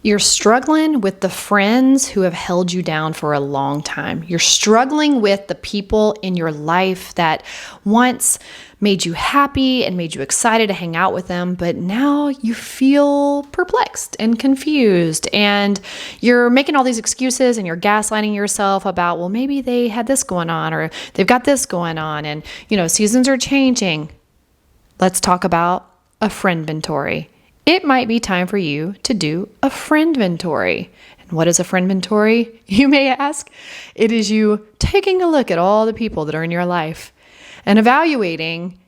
You're struggling with the friends who have held you down for a long time. You're struggling with the people in your life that once made you happy and made you excited to hang out with them, but now you feel perplexed and confused, and you're making all these excuses and you're gaslighting yourself about, well, maybe they had this going on or they've got this going on, and seasons are changing. Let's talk about a Friend-Ventory. It might be time for you to do a Friend-Ventory. And what is a Friend-Ventory, you may ask? It is you taking a look at all the people that are in your life and evaluating,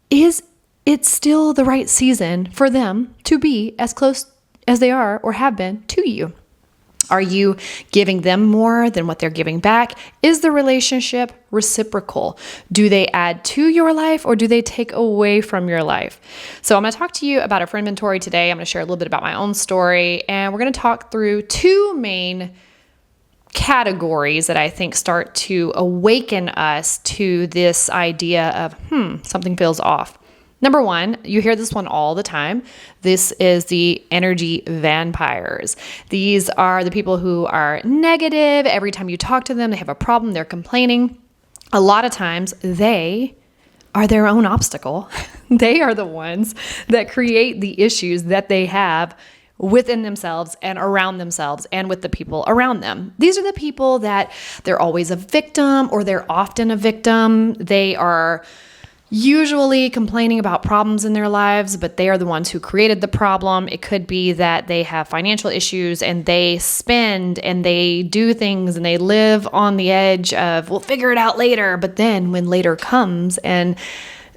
is it still the right season for them to be as close as they are or have been to you? Are you giving them more than what they're giving back? Is the relationship reciprocal? Do they add to your life or do they take away from your life? So I'm going to talk to you about a Friend-Ventory today. I'm going to share a little bit about my own story, and we're going to talk through two main categories that I think start to awaken us to this idea of, something feels off. Number one, you hear this one all the time. This is the energy vampires. These are the people who are negative. Every time you talk to them, they have a problem, they're complaining. A lot of times they are their own obstacle. They are the ones that create the issues that they have within themselves and around themselves and with the people around them. These are the people that they're always a victim, or they're often a victim. They are usually complaining about problems in their lives, but they are the ones who created the problem. It could be that they have financial issues and they spend and they do things and they live on the edge of, we'll figure it out later. But then when later comes and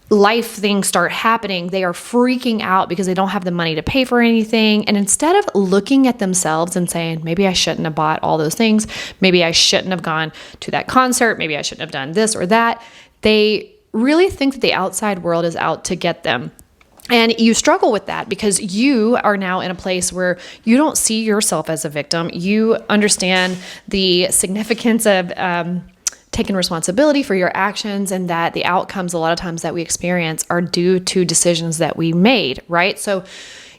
life things start happening, they are freaking out because they don't have the money to pay for anything. And instead of looking at themselves and saying, maybe I shouldn't have bought all those things, maybe I shouldn't have gone to that concert, maybe I shouldn't have done this or that, they really think that the outside world is out to get them. And you struggle with that because you are now in a place where you don't see yourself as a victim. You understand the significance of taking responsibility for your actions, and that the outcomes a lot of times that we experience are due to decisions that we made, right? So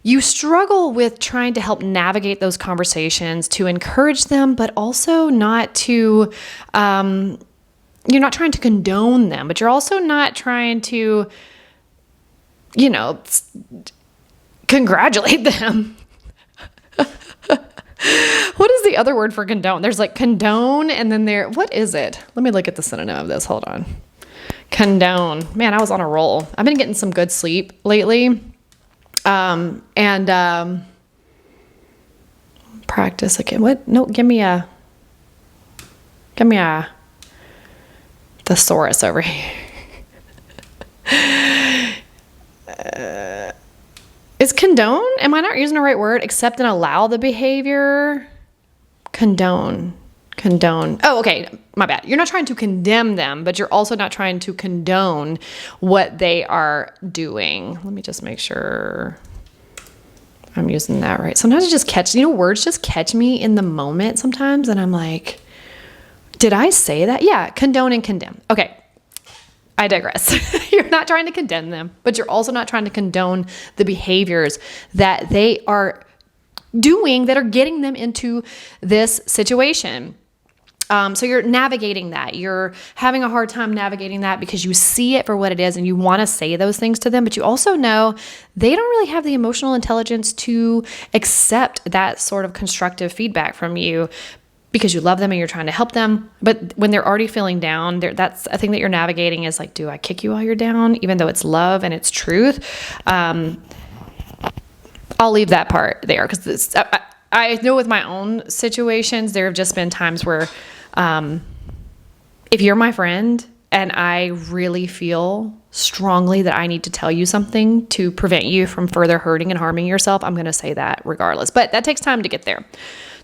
you struggle with trying to help navigate those conversations, to encourage them, but also not to you're not trying to condone them, but you're also not trying to, congratulate them. What is the other word for condone? There's like condone, and then what is it? Let me look at the synonym of this. Hold on. Condone. Man, I was on a roll. I've been getting some good sleep lately. Practice again. What? No, give me a thesaurus over here. Is condone? Am I not using the right word? Accept and allow the behavior? Condone. Oh, okay. My bad. You're not trying to condemn them, but you're also not trying to condone what they are doing. Let me just make sure I'm using that right. Sometimes I just words just catch me in the moment sometimes, and I'm like, did I say that? Yeah, condone and condemn. Okay, I digress. You're not trying to condemn them, but you're also not trying to condone the behaviors that they are doing that are getting them into this situation. So you're navigating that. You're having a hard time navigating that because you see it for what it is and you want to say those things to them, but you also know they don't really have the emotional intelligence to accept that sort of constructive feedback from you, because you love them and you're trying to help them. But when they're already feeling down, that's a thing that you're navigating is like, do I kick you while you're down? Even though it's love and it's truth. I'll leave that part there because I know with my own situations, there have just been times where if you're my friend and I really feel strongly that I need to tell you something to prevent you from further hurting and harming yourself, I'm going to say that regardless. But that takes time to get there.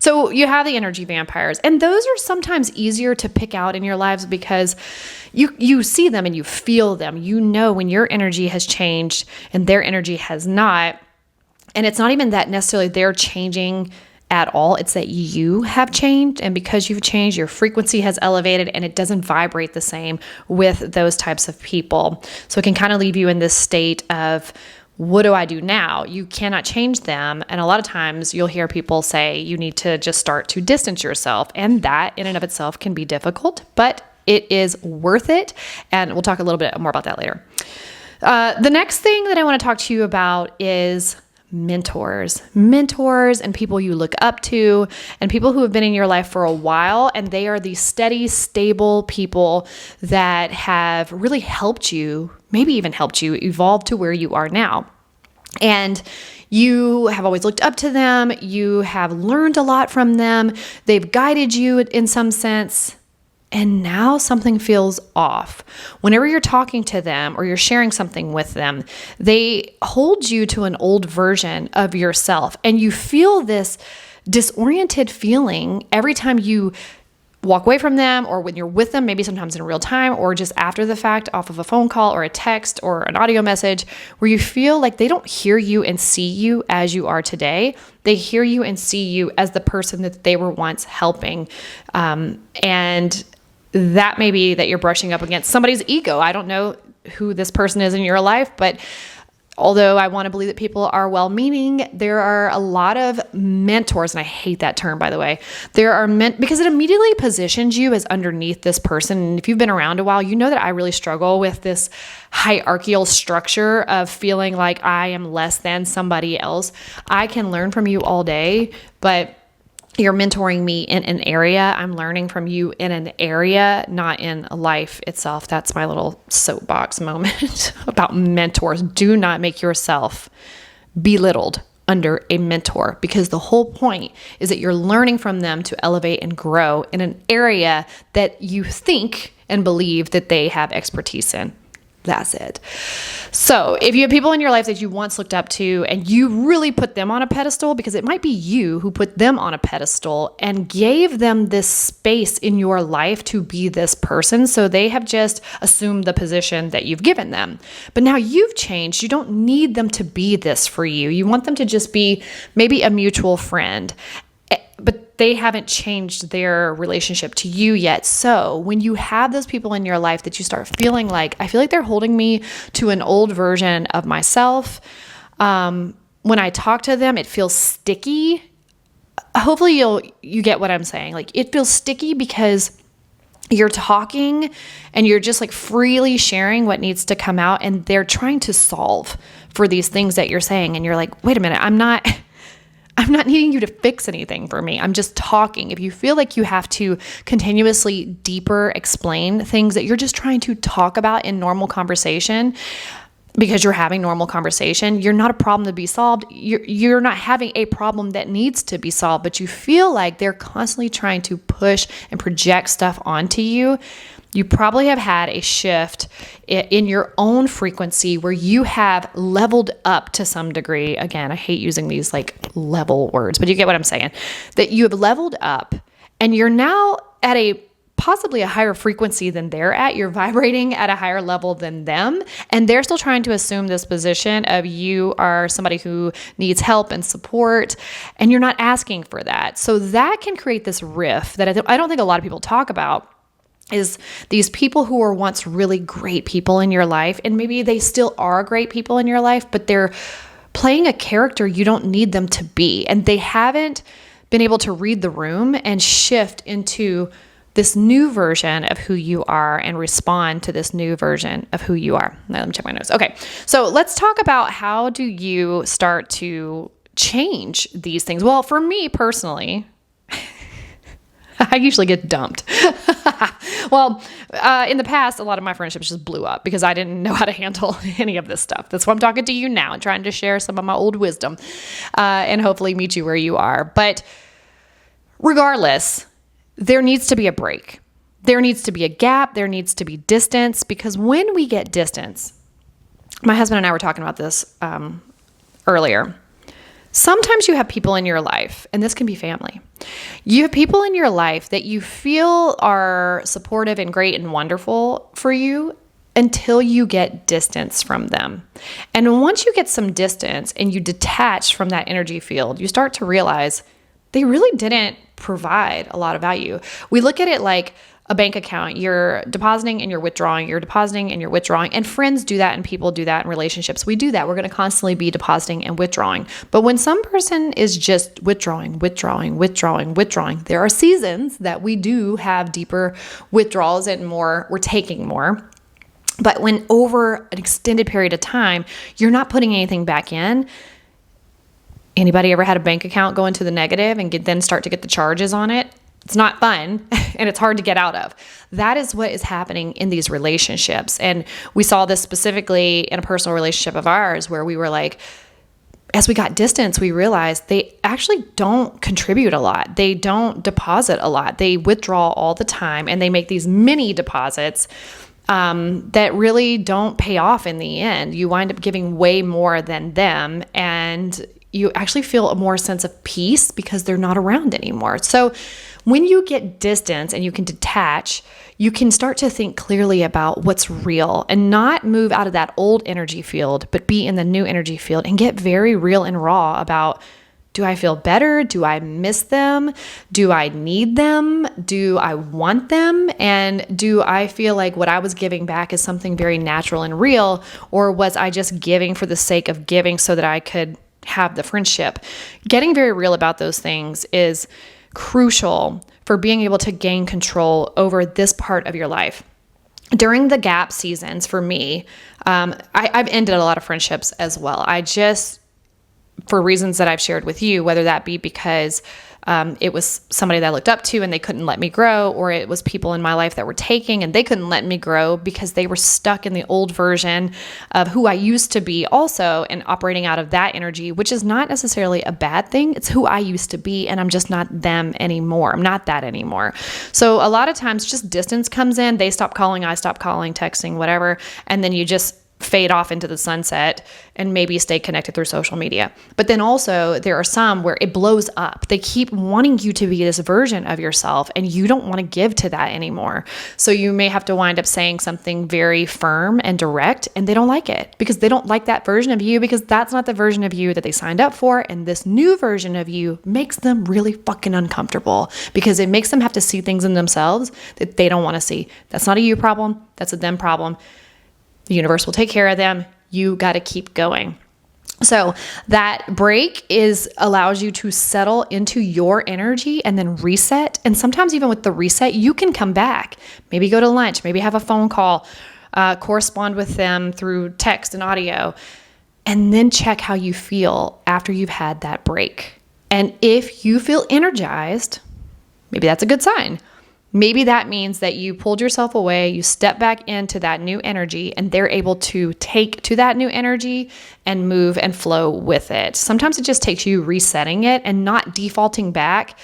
So you have the energy vampires, and those are sometimes easier to pick out in your lives because you see them and you feel them. You know when your energy has changed and their energy has not. And it's not even that necessarily they're changing at all. It's that you have changed, and because you've changed, your frequency has elevated and it doesn't vibrate the same with those types of people. So it can kind of leave you in this state of, what do I do now? You cannot change them. And a lot of times you'll hear people say you need to just start to distance yourself. And that in and of itself can be difficult, but it is worth it. And we'll talk a little bit more about that later. The next thing that I want to talk to you about is mentors and people you look up to and people who have been in your life for a while. And they are the steady, stable people that have really helped you, maybe even helped you evolve to where you are now. And you have always looked up to them. You have learned a lot from them. They've guided you in some sense. And now something feels off. Whenever you're talking to them or you're sharing something with them, they hold you to an old version of yourself. And you feel this disoriented feeling every time you walk away from them or when you're with them, maybe sometimes in real time or just after the fact off of a phone call or a text or an audio message, where you feel like they don't hear you and see you as you are today. They hear you and see you as the person that they were once helping. And that may be that you're brushing up against somebody's ego. I don't know who this person is in your life, but although I want to believe that people are well-meaning, there are a lot of mentors, and I hate that term, by the way. There are because it immediately positions you as underneath this person. And if you've been around a while, you know that I really struggle with this hierarchical structure of feeling like I am less than somebody else. I can learn from you all day, but you're mentoring me in an area. I'm learning from you in an area, not in life itself. That's my little soapbox moment about mentors. Do not make yourself belittled under a mentor, because the whole point is that you're learning from them to elevate and grow in an area that you think and believe that they have expertise in. That's it. So if you have people in your life that you once looked up to and you really put them on a pedestal, because it might be you who put them on a pedestal and gave them this space in your life to be this person. So they have just assumed the position that you've given them. But now you've changed. You don't need them to be this for you. You want them to just be maybe a mutual friend. But they haven't changed their relationship to you yet. So when you have those people in your life that you start feeling like, I feel like they're holding me to an old version of myself. When I talk to them, it feels sticky. Hopefully you get what I'm saying. Like, it feels sticky because you're talking and you're just like freely sharing what needs to come out, and they're trying to solve for these things that you're saying. And you're like, wait a minute, I'm not needing you to fix anything for me. I'm just talking. If you feel like you have to continuously deeper explain things that you're just trying to talk about in normal conversation because you're having normal conversation, you're not a problem to be solved. You're not having a problem that needs to be solved, but you feel like they're constantly trying to push and project stuff onto you. You probably have had a shift in your own frequency where you have leveled up to some degree. Again, I hate using these like level words, but you get what I'm saying. That you have leveled up and you're now at possibly a higher frequency than they're at. You're vibrating at a higher level than them. And they're still trying to assume this position of you are somebody who needs help and support, and you're not asking for that. So that can create this rift that I don't think a lot of people talk about. Is these people who were once really great people in your life, and maybe they still are great people in your life, but they're playing a character you don't need them to be. And they haven't been able to read the room and shift into this new version of who you are and respond to this new version of who you are. Now, let me check my notes. Okay, so let's talk about how do you start to change these things? Well, for me personally, I usually get dumped. Well, in the past, a lot of my friendships just blew up because I didn't know how to handle any of this stuff. That's why I'm talking to you now and trying to share some of my old wisdom and hopefully meet you where you are. But regardless, there needs to be a break. There needs to be a gap. There needs to be distance, because when we get distance, my husband and I were talking about this earlier. Sometimes you have people in your life, and this can be family. You have people in your life that you feel are supportive and great and wonderful for you until you get distance from them. And once you get some distance and you detach from that energy field, you start to realize they really didn't provide a lot of value. We look at it like a bank account. You're depositing and you're withdrawing. You're depositing and you're withdrawing. And friends do that and people do that in relationships. We do that. We're going to constantly be depositing and withdrawing. But when some person is just withdrawing, there are seasons that we do have deeper withdrawals and we're taking more. But when over an extended period of time, you're not putting anything back in. Anybody ever had a bank account go into the negative and then start to get the charges on it? It's not fun and it's hard to get out of. That is what is happening in these relationships. And we saw this specifically in a personal relationship of ours where we were like, as we got distance, we realized they actually don't contribute a lot. They don't deposit a lot. They withdraw all the time and they make these mini deposits that really don't pay off in the end. You wind up giving way more than them and you actually feel a more sense of peace because they're not around anymore. So when you get distance and you can detach, you can start to think clearly about what's real and not move out of that old energy field, but be in the new energy field and get very real and raw about, do I feel better? Do I miss them? Do I need them? Do I want them? And do I feel like what I was giving back is something very natural and real? Or was I just giving for the sake of giving so that I could have the friendship? Getting very real about those things is crucial for being able to gain control over this part of your life. During the gap seasons for me, I've ended a lot of friendships as well. For reasons that I've shared with you, whether that be because it was somebody that I looked up to and they couldn't let me grow, or it was people in my life that were taking and they couldn't let me grow because they were stuck in the old version of who I used to be also and operating out of that energy, which is not necessarily a bad thing. It's who I used to be and I'm just not them anymore. I'm not that anymore. So a lot of times just distance comes in. They stop calling, I stop calling, texting, whatever. And then you just fade off into the sunset and maybe stay connected through social media. But then also there are some where it blows up. They keep wanting you to be this version of yourself and you don't want to give to that anymore. So you may have to wind up saying something very firm and direct and they don't like it because they don't like that version of you because that's not the version of you that they signed up for. And this new version of you makes them really fucking uncomfortable because it makes them have to see things in themselves that they don't want to see. That's not a you problem. That's a them problem. The universe will take care of them. You got to keep going. So that break allows you to settle into your energy and then reset. And sometimes even with the reset, you can come back, maybe go to lunch, maybe have a phone call, correspond with them through text and audio, and then check how you feel after you've had that break. And if you feel energized, maybe that's a good sign. Maybe that means that you pulled yourself away, you step back into that new energy, and they're able to take to that new energy and move and flow with it. Sometimes it just takes you resetting it and not defaulting back,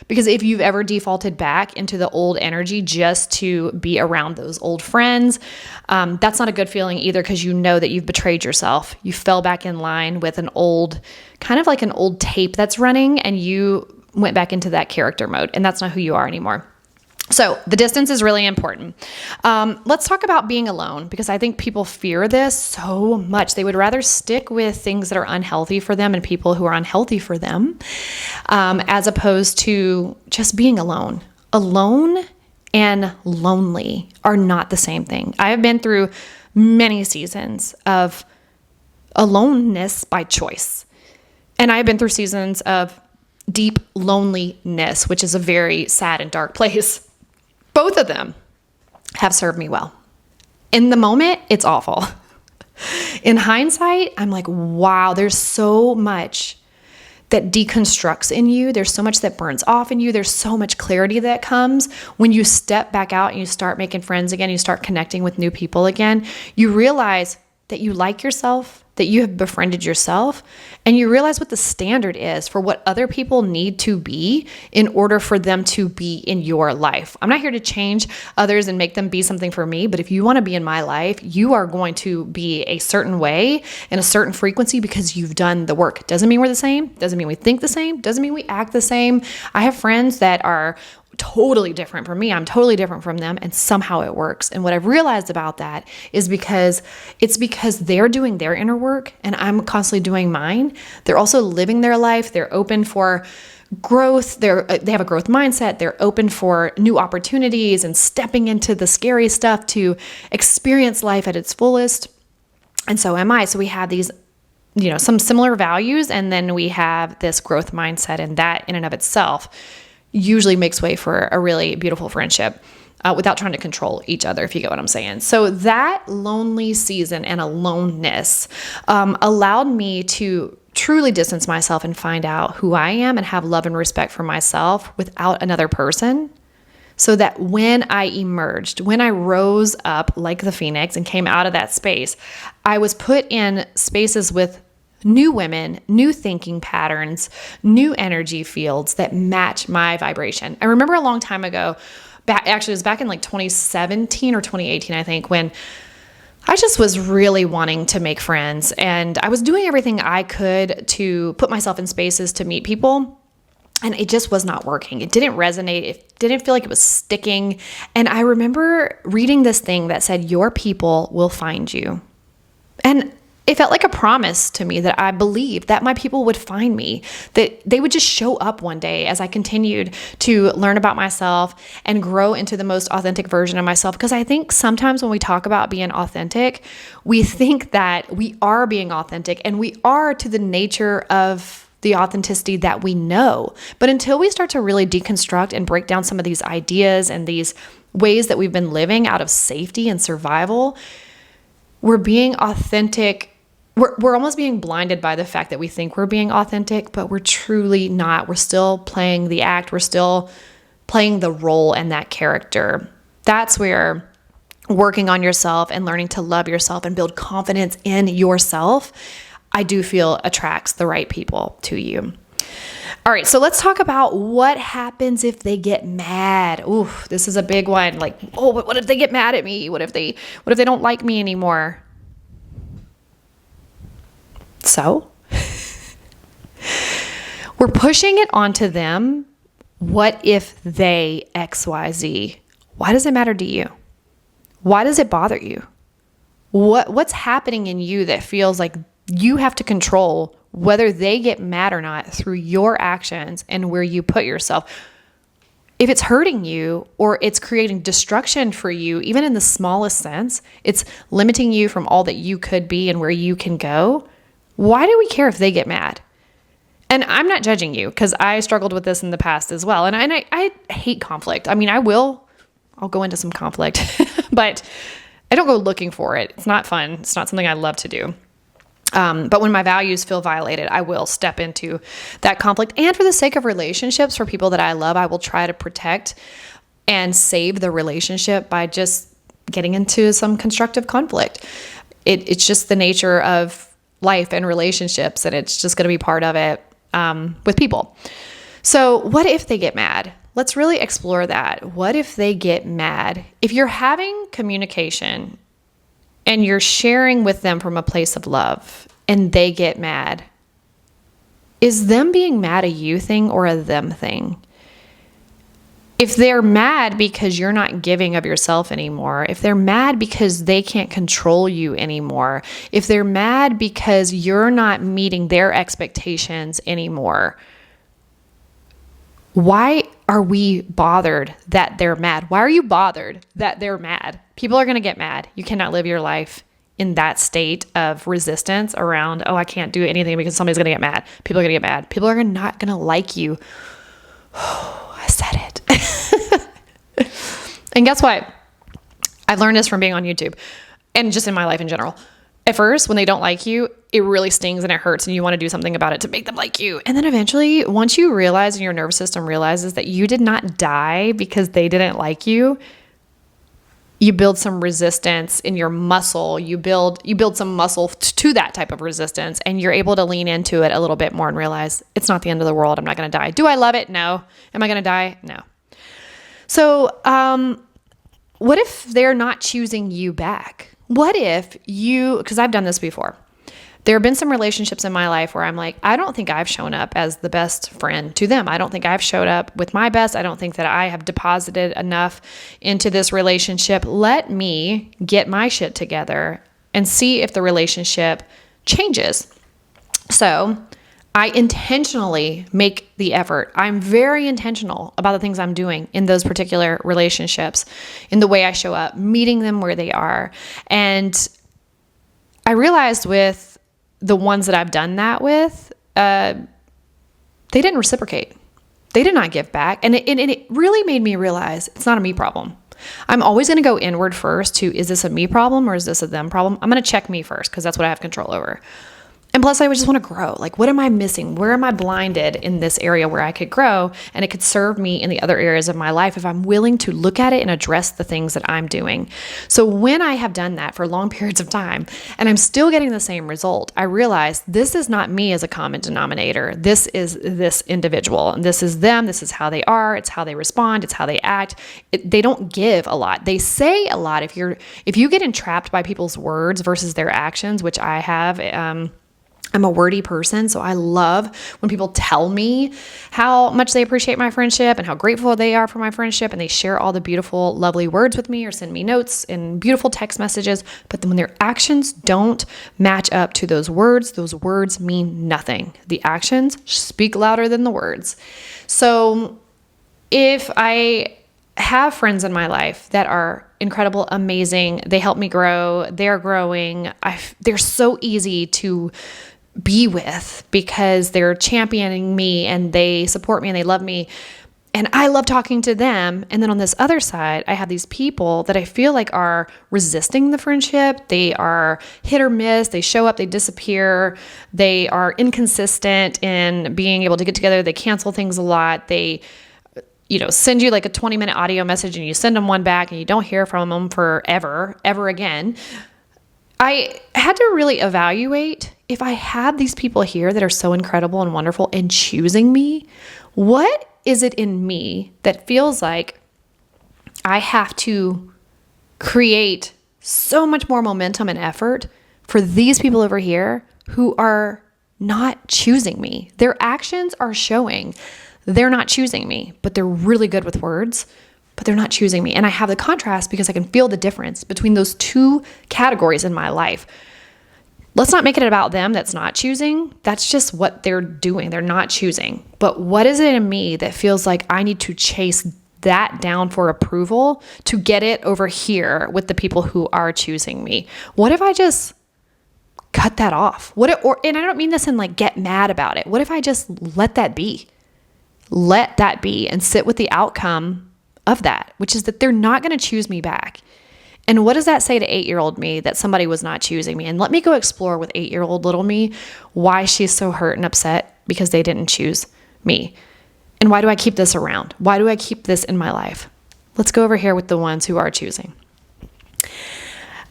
because if you've ever defaulted back into the old energy just to be around those old friends, that's not a good feeling either, because you know that you've betrayed yourself. You fell back in line with an old, kind of like an old tape that's running, and you went back into that character mode, and that's not who you are anymore. So the distance is really important. Let's talk about being alone, because I think people fear this so much. They would rather stick with things that are unhealthy for them and people who are unhealthy for them, as opposed to just being alone. Alone and lonely are not the same thing. I have been through many seasons of aloneness by choice. And I've been through seasons of deep loneliness, which is a very sad and dark place. Both of them have served me well. In the moment, it's awful. In hindsight, I'm like, wow, there's so much that deconstructs in you. There's so much that burns off in you. There's so much clarity that comes when you step back out and you start making friends again, you start connecting with new people again. You realize that you like yourself, that you have befriended yourself, and you realize what the standard is for what other people need to be in order for them to be in your life. I'm not here to change others and make them be something for me, but if you want to be in my life, you are going to be a certain way in a certain frequency because you've done the work. Doesn't mean we're the same. Doesn't mean we think the same. Doesn't mean we act the same. I have friends that are totally different from me. I'm totally different from them, and somehow it works. And what I've realized about that is because they're doing their inner work and I'm constantly doing mine. They're also living their life. They're open for growth. They have a growth mindset. They're open for new opportunities and stepping into the scary stuff to experience life at its fullest. And so am I. So we have these, some similar values, and then we have this growth mindset, and that in and of itself usually makes way for a really beautiful friendship. Without trying to control each other, if you get what I'm saying. So that lonely season and aloneness allowed me to truly distance myself and find out who I am and have love and respect for myself without another person. So that when I emerged, when I rose up like the phoenix and came out of that space, I was put in spaces with new women, new thinking patterns, new energy fields that match my vibration. I remember a long time ago, it was back in like 2017 or 2018, I think, when I just was really wanting to make friends, and I was doing everything I could to put myself in spaces to meet people, and it just was not working. It didn't resonate. It didn't feel like it was sticking. And I remember reading this thing that said, your people will find you. And it felt like a promise to me that I believed that my people would find me, that they would just show up one day as I continued to learn about myself and grow into the most authentic version of myself. Because I think sometimes when we talk about being authentic, we think that we are being authentic, and we are to the nature of the authenticity that we know. But until we start to really deconstruct and break down some of these ideas and these ways that we've been living out of safety and survival, we're being authentic. We're almost being blinded by the fact that we think we're being authentic, but we're truly not. We're still playing the act. We're still playing the role and that character. That's where working on yourself and learning to love yourself and build confidence in yourself, I do feel attracts the right people to you. All right, so let's talk about what happens if they get mad. Ooh, this is a big one. Like, but what if they get mad at me? What if they don't like me anymore? So we're pushing it onto them. What if they XYZ? Why does it matter to you? Why does it bother you? What's happening in you that feels like you have to control whether they get mad or not through your actions and where you put yourself? If it's hurting you or it's creating destruction for you, even in the smallest sense, it's limiting you from all that you could be and where you can go. Why do we care if they get mad? And I'm not judging you, because I struggled with this in the past as well. And I hate conflict. I mean, I'll go into some conflict, but I don't go looking for it. It's not fun. It's not something I love to do. But when my values feel violated, I will step into that conflict. And for the sake of relationships, for people that I love, I will try to protect and save the relationship by just getting into some constructive conflict. It's just the nature of life and relationships, and it's just going to be part of it with people. So what if they get mad? Let's really explore that. What if they get mad? If you're having communication and you're sharing with them from a place of love and they get mad, is them being mad a you thing or a them thing? If they're mad because you're not giving of yourself anymore, if they're mad because they can't control you anymore, if they're mad because you're not meeting their expectations anymore, why are we bothered that they're mad? Why are you bothered that they're mad? People are going to get mad. You cannot live your life in that state of resistance around, I can't do anything because somebody's going to get mad. People are going to get mad. People are not going to like you. I said it. And guess what? I've learned this from being on YouTube and just in my life in general. At first, when they don't like you, it really stings and it hurts and you want to do something about it to make them like you. And then eventually, once you realize and your nervous system realizes that you did not die because they didn't like you, you build some resistance in your muscle. You build some muscle to that type of resistance, and you're able to lean into it a little bit more and realize it's not the end of the world. I'm not going to die. Do I love it? No. Am I going to die? No. So, what if they're not choosing you back? What if because I've done this before. There have been some relationships in my life where I'm like, I don't think I've shown up as the best friend to them. I don't think I've showed up with my best. I don't think that I have deposited enough into this relationship. Let me get my shit together and see if the relationship changes. So I intentionally make the effort. I'm very intentional about the things I'm doing in those particular relationships, in the way I show up, meeting them where they are. And I realized with the ones that I've done that with, they didn't reciprocate. They did not give back. And it really made me realize it's not a me problem. I'm always going to go inward first to, is this a me problem or is this a them problem? I'm going to check me first because that's what I have control over. And plus, I would just want to grow. Like, what am I missing? Where am I blinded in this area where I could grow and it could serve me in the other areas of my life if I'm willing to look at it and address the things that I'm doing? So when I have done that for long periods of time and I'm still getting the same result, I realize this is not me as a common denominator. This is this individual and this is them. This is how they are. It's how they respond. It's how they act. They don't give a lot. They say a lot. If you get entrapped by people's words versus their actions, which I have, I'm a wordy person, so I love when people tell me how much they appreciate my friendship and how grateful they are for my friendship, and they share all the beautiful, lovely words with me or send me notes and beautiful text messages. But then when their actions don't match up to those words mean nothing. The actions speak louder than the words. So if I have friends in my life that are incredible, amazing, they help me grow, they're growing, they're so easy to be with because they're championing me and they support me and they love me. And I love talking to them. And then on this other side, I have these people that I feel like are resisting the friendship. They are hit or miss. They show up, they disappear. They are inconsistent in being able to get together. They cancel things a lot. They send you like a 20-minute audio message and you send them one back and you don't hear from them forever, ever again. I had to really evaluate, if I have these people here that are so incredible and wonderful and choosing me, what is it in me that feels like I have to create so much more momentum and effort for these people over here who are not choosing me? Their actions are showing they're not choosing me, but they're really good with words, but they're not choosing me. And I have the contrast because I can feel the difference between those two categories in my life. Let's not make it about them that's not choosing. That's just what they're doing. They're not choosing. But what is it in me that feels like I need to chase that down for approval to get it over here with the people who are choosing me? What if I just cut that off? And I don't mean this in like get mad about it. What if I just let that be? Let that be and sit with the outcome of that, which is that they're not going to choose me back. And what does that say to 8-year-old me that somebody was not choosing me? And let me go explore with 8-year-old little me why she's so hurt and upset because they didn't choose me. And why do I keep this around? Why do I keep this in my life? Let's go over here with the ones who are choosing.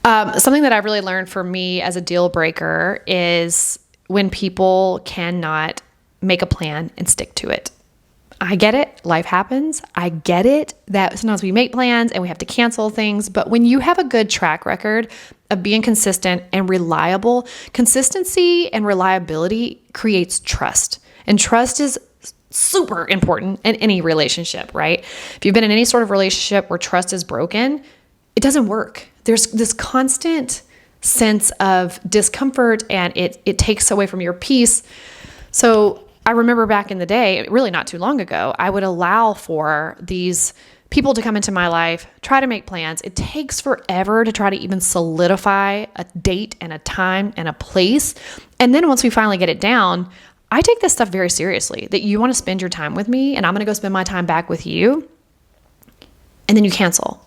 Something that I've really learned for me as a deal breaker is when people cannot make a plan and stick to it. I get it. Life happens. I get it that sometimes we make plans and we have to cancel things. But when you have a good track record of being consistent and reliable, consistency and reliability creates trust. And trust is super important in any relationship, right? If you've been in any sort of relationship where trust is broken, it doesn't work. There's this constant sense of discomfort and it takes away from your peace. So I remember back in the day, really not too long ago, I would allow for these people to come into my life, try to make plans. It takes forever to try to even solidify a date and a time and a place. And then once we finally get it down, I take this stuff very seriously, that you want to spend your time with me and I'm going to go spend my time back with you. And then you cancel.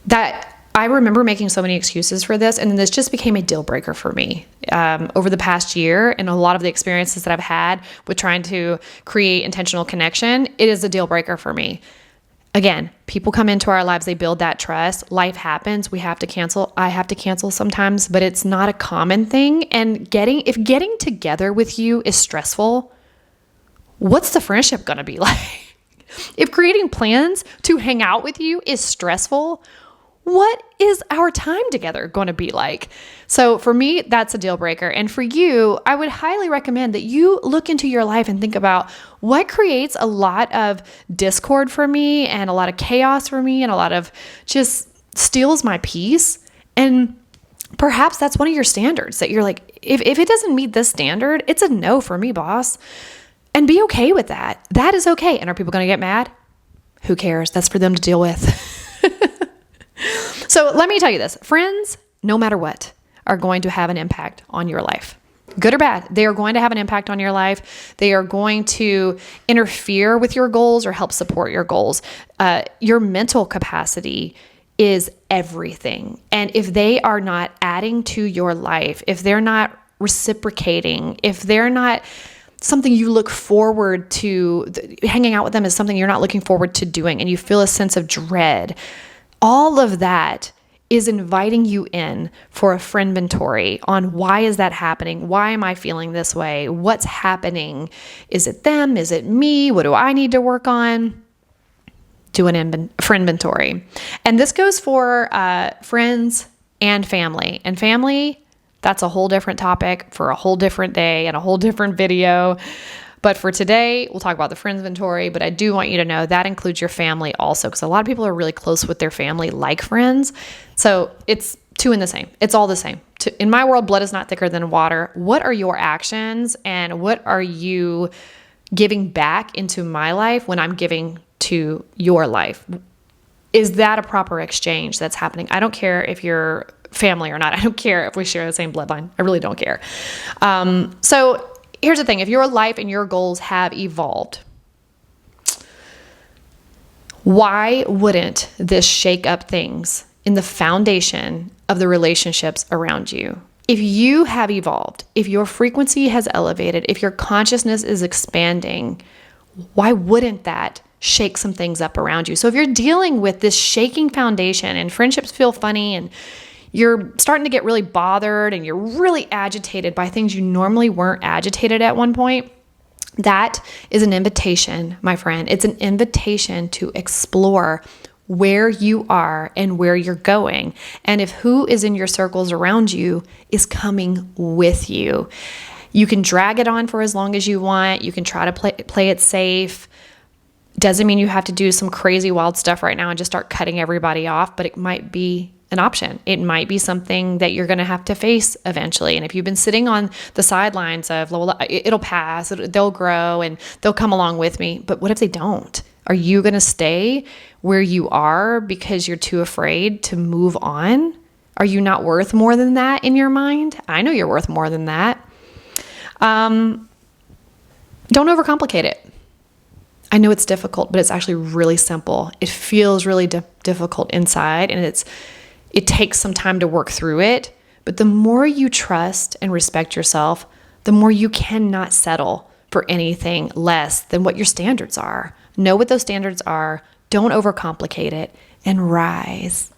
That I remember making so many excuses for this, and then this just became a deal breaker for me over the past year. And a lot of the experiences that I've had with trying to create intentional connection, it is a deal breaker for me. Again, people come into our lives, they build that trust. Life happens. We have to cancel. I have to cancel sometimes, but it's not a common thing. And if getting together with you is stressful, what's the friendship going to be like? If creating plans to hang out with you is stressful, what is our time together going to be like? So for me, that's a deal breaker. And for you, I would highly recommend that you look into your life and think about what creates a lot of discord for me and a lot of chaos for me and a lot of just steals my peace. And perhaps that's one of your standards that you're like, if it doesn't meet this standard, it's a no for me, boss. And be okay with that. That is okay. And are people going to get mad? Who cares? That's for them to deal with. So let me tell you this. Friends, no matter what, are going to have an impact on your life. Good or bad, they are going to have an impact on your life. They are going to interfere with your goals or help support your goals. Your mental capacity is everything. And if they are not adding to your life, if they're not reciprocating, if they're not something you look forward to, hanging out with them is something you're not looking forward to doing, and you feel a sense of dread, all of that is inviting you in for a Friend-Ventory on why is that happening? Why am I feeling this way? What's happening? Is it them? Is it me? What do I need to work on? Do an Friend-Ventory. And this goes for friends and family. And family, that's a whole different topic for a whole different day and a whole different video. But for today, we'll talk about the Friend-Ventory, but I do want you to know that includes your family also, because a lot of people are really close with their family, like friends. So it's two in the same. It's all the same. In my world, blood is not thicker than water. What are your actions and what are you giving back into my life when I'm giving to your life? Is that a proper exchange that's happening? I don't care if you're family or not. I don't care if we share the same bloodline. I really don't care. So here's the thing. If your life and your goals have evolved, why wouldn't this shake up things in the foundation of the relationships around you? If you have evolved, if your frequency has elevated, if your consciousness is expanding, why wouldn't that shake some things up around you? So if you're dealing with this shaking foundation and friendships feel funny and you're starting to get really bothered and you're really agitated by things you normally weren't agitated at one point, that is an invitation, my friend. It's an invitation to explore where you are and where you're going. And if who is in your circles around you is coming with you. You can drag it on for as long as you want. You can try to play it safe. Doesn't mean you have to do some crazy wild stuff right now and just start cutting everybody off, but it might be an option. It might be something that you're going to have to face eventually. And if you've been sitting on the sidelines of, well, it'll pass, they'll grow and they'll come along with me. But what if they don't? Are you going to stay where you are because you're too afraid to move on? Are you not worth more than that in your mind? I know you're worth more than that. Don't overcomplicate it. I know it's difficult, but it's actually really simple. It feels really difficult inside, and it takes some time to work through it. But the more you trust and respect yourself, the more you cannot settle for anything less than what your standards are. Know what those standards are. Don't overcomplicate it, and rise.